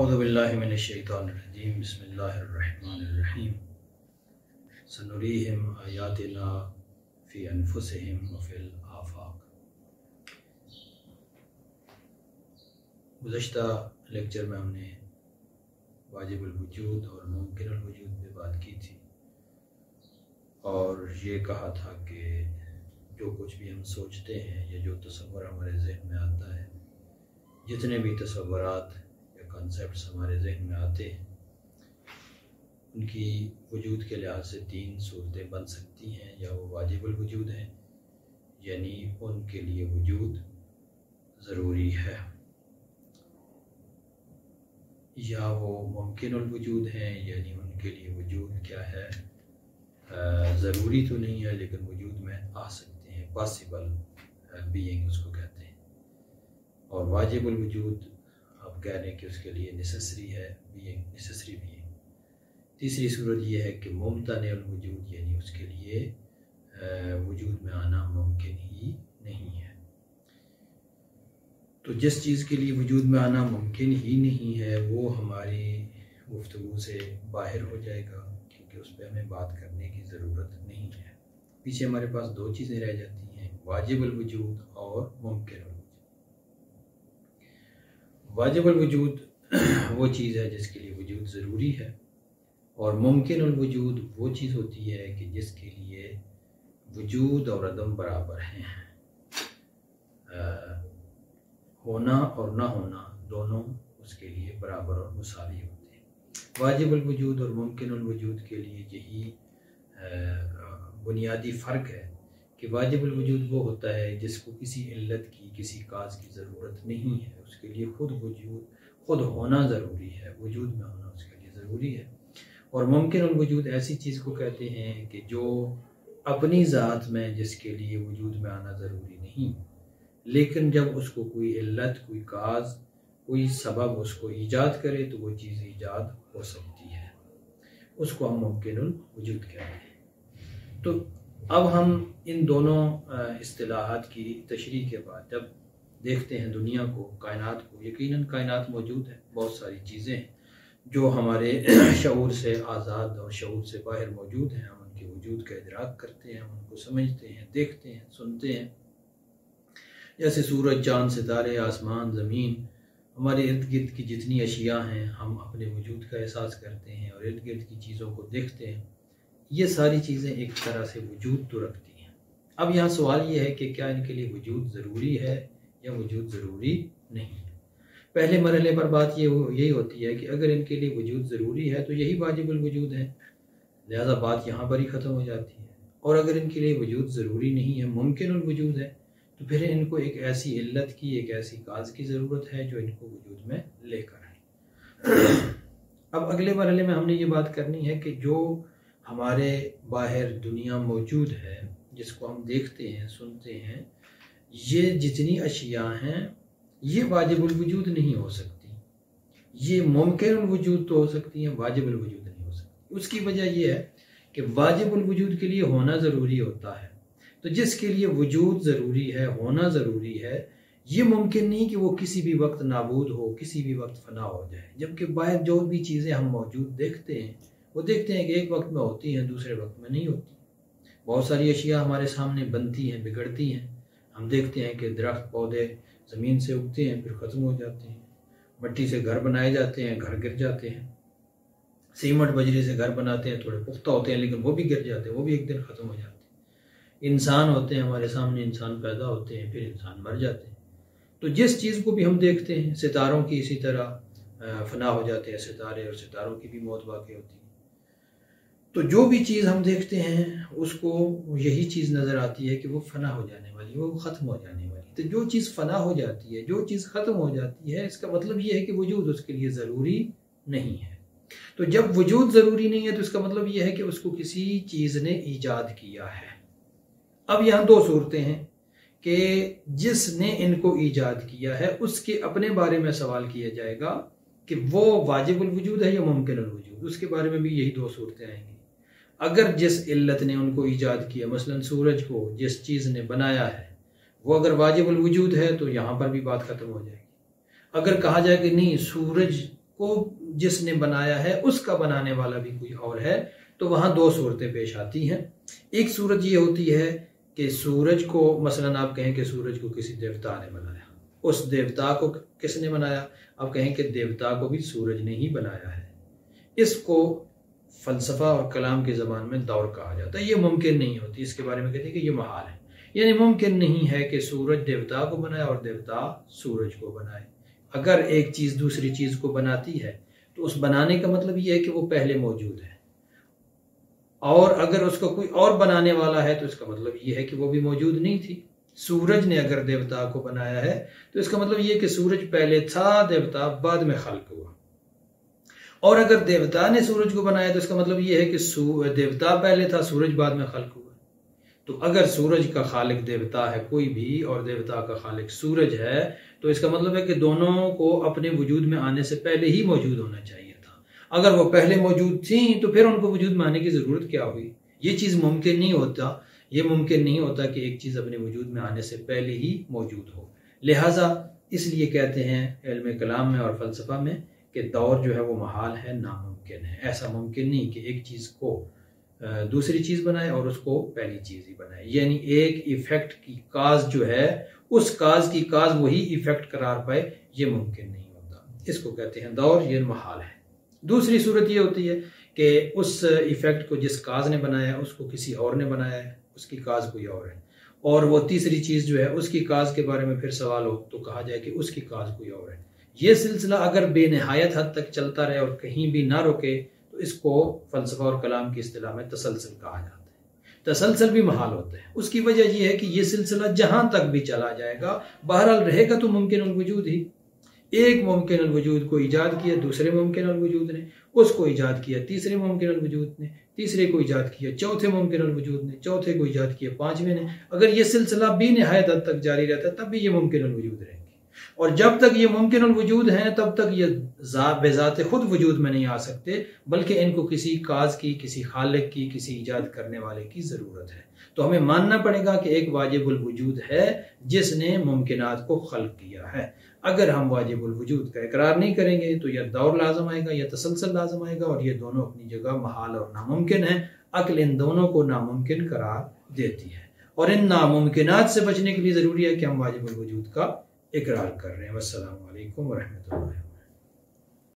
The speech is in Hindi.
औज़ु बिल्लाहि मिनश शैतानिर रजीम बिस्मिल्लाहिर्रहमानिर्रहीम सनुरीहिम आयातिना फ़ी अनफुसिहिम व फ़िल आफ़ाक़। गुज़श्ता लेक्चर में हमने वाजिबुल वजूद और मुमकिनुल वजूद पे बात की थी और ये कहा था कि जो कुछ भी हम सोचते हैं या जो तसव्वुर हमारे जहन में आता है, जितने भी तसव्वुरात या कॉन्सेप्ट्स हमारे जहन में आते हैं, उनकी वजूद के लिहाज से तीन सूरतें बन सकती हैं। या वो वाजिबुल वजूद हैं, यानी उनके लिए वजूद ज़रूरी है, या वो मुमकिनुल वजूद हैं, यानी उनके लिए वजूद क्या है, ज़रूरी तो नहीं है लेकिन वजूद में आ सकते हैं, पॉसिबल बीइंग उसको कहते हैं। और वाजिबुल वजूद आप कह रहे हैं कि उसके लिए नेसेसरी है बीइंग, नेसेसरी बीइंग। तीसरी सूरत यह है कि मुमतनिउल वजूद, यानी उसके लिए वजूद में आना मुमकिन ही नहीं है। तो जिस चीज़ के लिए वजूद में आना मुमकिन ही नहीं है वो हमारी गुफ्तगू से बाहर हो जाएगा, क्योंकि उस पर हमें बात करने की ज़रूरत नहीं है। पीछे हमारे पास दो चीज़ें रह जाती हैं, वाजिबुल वजूद और मुमकिनुल वजूद। वाजिबुल वजूद वो चीज़ है जिसके लिए वजूद ज़रूरी है, और मुमकिनुल वजूद वो चीज़ होती है कि जिसके लिए वजूद और अदम बराबर हैं, होना और ना होना दोनों उसके लिए बराबर और मुसावी होते हैं। वाजिबुल वजूद और मुमकिनुल वजूद के लिए यही बुनियादी फ़र्क है कि वाजिबुल वजूद वो होता है जिसको किसी इल्लत की, किसी काज की ज़रूरत नहीं है, उसके लिए खुद होना ज़रूरी है, वजूद में होना उसके लिए ज़रूरी है। और मुमकिनुल वजूद ऐसी चीज़ को कहते हैं कि जो अपनी ज़ात में, जिसके लिए वजूद में आना ज़रूरी नहीं, लेकिन जब उसको कोई इल्लत, कोई काज, कोई सबब उसको ईजाद करे तो वो चीज़ ईजाद हो सकती है, उसको हम मुमकिनुल वजूद कहते हैं। तो अब हम इन दोनों इस्तिलाहात की तशरीह के बाद जब देखते हैं दुनिया को, कायनात को, यकीनन कायनात मौजूद है, बहुत सारी चीज़ें हैं जो हमारे शऊर से आज़ाद और शऊर से बाहर मौजूद हैं। हम उनके वजूद का इदराक करते हैं, हम उनको समझते हैं, देखते हैं, सुनते हैं। जैसे सूरज, चाँद, सितारे, आसमान, ज़मीन, हमारे इर्द गिर्द की जितनी अशिया हैं, हम अपने वजूद का एहसास करते हैं और इर्द गिर्द की चीज़ों को देखते हैं। ये सारी चीज़ें एक तरह से वजूद तो रखती हैं। अब यहाँ सवाल ये है कि क्या इनके लिए वजूद ज़रूरी है या वजूद ज़रूरी नहीं है। पहले मरहले पर बात यही होती है कि अगर इनके लिए वजूद ज़रूरी है तो यही वाजिबुल वजूद है, लिहाजा बात यहाँ पर ही ख़त्म हो जाती है। और अगर इनके लिए वजूद ज़रूरी नहीं है, मुमकिनुल वजूद है, तो फिर इनको एक ऐसी इल्लत की, एक ऐसी काज की ज़रूरत है जो इनको वजूद में लेकर आए। अब अगले मरहले में हमने ये बात करनी है कि जो हमारे बाहर दुनिया मौजूद है, जिसको हम देखते हैं, सुनते हैं, ये जितनी अशिया हैं ये वाजिबुल वजूद नहीं हो सकती, ये मुमकिनुल वजूद तो हो सकती हैं, वाजिबुल वजूद नहीं हो सकती। उसकी वजह यह है कि वाजिबुल वजूद के लिए होना ज़रूरी होता है, तो जिसके लिए वजूद ज़रूरी है, होना ज़रूरी है, ये मुमकिन नहीं कि वो किसी भी वक्त नाबूद हो, किसी भी वक्त फना हो जाए। जबकि बाहर जो भी चीज़ें हम मौजूद देखते हैं वो देखते हैं कि एक वक्त में होती हैं, दूसरे वक्त में नहीं होती। बहुत सारी अशिया हमारे सामने बनती हैं, बिगड़ती हैं। हम देखते हैं कि दरख्त, पौधे ज़मीन से उगते हैं फिर ख़त्म हो जाते हैं, मिट्टी से घर बनाए जाते हैं, घर गिर जाते हैं, सीमेंट बजरी से घर बनाते हैं, थोड़े पुख्ता होते हैं लेकिन वो भी गिर जाते हैं, वो भी एक दिन ख़त्म हो जाते हैं। इंसान होते हैं हमारे सामने, इंसान पैदा होते हैं, फिर इंसान मर जाते हैं। तो जिस चीज़ को भी हम देखते हैं, सितारों की इसी तरह फना हो जाते हैं सितारे, और सितारों की भी मौत वाक़ई होती है। तो जो भी चीज़ हम देखते हैं उसको यही चीज़ नज़र आती है कि वो फ़ना हो जाने वाली है, वो ख़त्म हो जाने वाली। तो जो चीज़ फ़ना हो जाती है, जो चीज़ ख़त्म हो जाती है, इसका मतलब ये है कि वजूद उसके लिए ज़रूरी नहीं है। तो जब वजूद ज़रूरी नहीं है तो इसका मतलब ये है कि उसको किसी चीज़ ने ईजाद किया है। अब यहाँ दो सूरतें हैं कि जिसने इनको ईजाद किया है उसके अपने बारे में सवाल किया जाएगा कि वो वाजिबुल वजूद है या मुमकिनुल वजूद, उसके बारे में भी यही दो सूरतें आएंगी। अगर जिस इल्लत ने उनको ईजाद किया, मसलन सूरज को जिस चीज़ ने बनाया है वो अगर वाजिबुल वजूद है तो यहाँ पर भी बात ख़त्म हो जाएगी। अगर कहा जाए कि नहीं, सूरज को जिसने बनाया है उसका बनाने वाला भी कोई और है, तो वहां दो सूरतें पेश आती हैं। एक सूरत ये होती है कि सूरज को, मसलन आप कहें कि सूरज को किसी देवता ने बनाया, उस देवता को किसने बनाया? आप कहें कि देवता को भी सूरज ने ही बनाया है। इसको फलसफा और कलाम की ज़बान में दौर कहा जाता है। ये मुमकिन नहीं होती, इसके बारे में कहते हैं कि ये महाल है, यानी मुमकिन नहीं है कि सूरज देवता को बनाए और देवता सूरज को बनाए। अगर एक चीज़ दूसरी चीज़ को बनाती है तो उस बनाने का मतलब ये है कि वो पहले मौजूद है, और अगर उसको कोई और बनाने वाला है तो इसका मतलब ये है कि वो भी मौजूद नहीं थी। सूरज ने अगर देवता को बनाया है तो इसका मतलब ये कि सूरज पहले था, देवता बाद में खल्क हुआ। और अगर देवता ने सूरज को बनाया तो इसका मतलब ये है कि देवता पहले था, सूरज बाद में खल्क हुआ। तो अगर सूरज का खालिक देवता है कोई भी और देवता का खालिक सूरज है, तो इसका मतलब है कि दोनों को अपने वजूद में आने से पहले ही मौजूद होना चाहिए था। अगर वो पहले मौजूद थी तो फिर उनको वजूद में आने की ज़रूरत क्या हुई? ये चीज़ मुमकिन नहीं होता। ये मुमकिन नहीं होता कि एक चीज़ अपने वजूद में आने से पहले ही मौजूद हो। लिहाजा इसलिए कहते हैं इल्म कलाम में और फ़लसफ़ा में कि दौर जो है वो महाल है, नामुमकिन है। ऐसा मुमकिन नहीं कि एक चीज़ को दूसरी चीज़ बनाए और उसको पहली चीज़ ही बनाए, यानी एक इफ़ेक्ट की काज जो है उस काज की काज वही इफ़ेक्ट करार पाए, ये मुमकिन नहीं होता। इसको कहते हैं दौर, ये महाल है। दूसरी सूरत ये होती है कि उस इफ़ेक्ट को जिस काज ने बनाया उसको किसी और ने बनाया है, उसकी काज कोई और है, और वो तीसरी चीज़ जो है उसकी काज के बारे में फिर सवाल हो तो कहा जाए कि उसकी काज कोई और है। ये सिलसिला अगर बेनहायत हद तक चलता रहे और कहीं भी ना रुके तो इसको फ़लसफ़ा और कलाम की इस्तिलाह में तसलसल कहा जाता है। तसलसल भी महाल होता है। उसकी वजह यह है कि ये सिलसिला जहाँ तक भी चला जाएगा बहरहाल रहेगा तो मुमकिन वजूद ही। एक मुमकिन वजूद को ईजाद किया दूसरे मुमकिन वजूद ने, उसको ईजाद किया तीसरे मुमकिन वजूद ने, तीसरे को ईजाद किया चौथे मुमकिन वजूद ने, चौथे को ईजाद किया पांचवें ने। अगर ये सिलसिला बेनहायत हद तक जारी रहता है तब भी ये मुमकिन वजूद रहेंगे, और जब तक ये मुमकिन वजूद हैं तब तक ये बेज़ाते खुद वजूद में नहीं आ सकते, बल्कि इनको किसी काज की, किसी खालिक की, किसी ईजाद करने वाले की ज़रूरत है। तो हमें मानना पड़ेगा कि एक वाजिबुल वजूद है जिसने मुमकिनात को खल्क किया है। अगर हम वाजिबुल वजूद का इकरार नहीं करेंगे तो यह दौर लाजम आएगा, यह तसलसल लाजम आएगा, और ये दोनों अपनी जगह महाल और नामुमकिन है। अक्ल इन दोनों को नामुमकिन करार देती है, और इन नामुमकिनात से बचने के लिए ज़रूरी है कि हम वाजिबुल वजूद का इकरार कर रहे हैं। वस्सलामु अलैकुम वरहमतुल्लाह।